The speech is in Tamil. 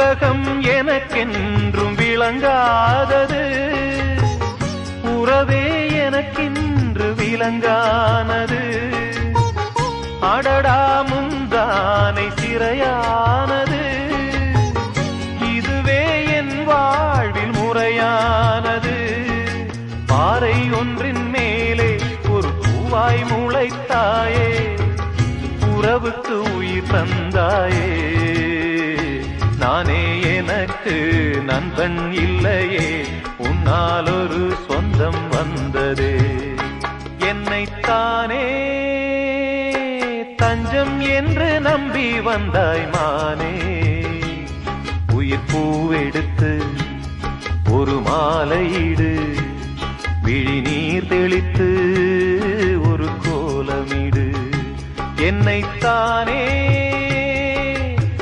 உலகம் எனக்கென்றும் விளங்காதது, உறவே எனக்கென்று விளங்கானது. அடடா முந்தானை சிறையானது, இதுவே என் வாழ்வில் முறையானது. பாறை ஒன்றின் மேலே ஒரு பூவாய் முளைத்தாயே, உறவுக்கு உயிர் தந்தாயே. நானே எனக்கு நண்பன் இல்லையே, உன்னால் ஒரு சொந்தம் வந்ததே. என்னைத்தானே தஞ்சம் என்று நம்பி வந்தாய் மானே. உயிர் பூவெடுத்து ஒரு மாலையிடு, விழி நீர் தெளித்து ஒரு கோலமிடு. என்னைத்தானே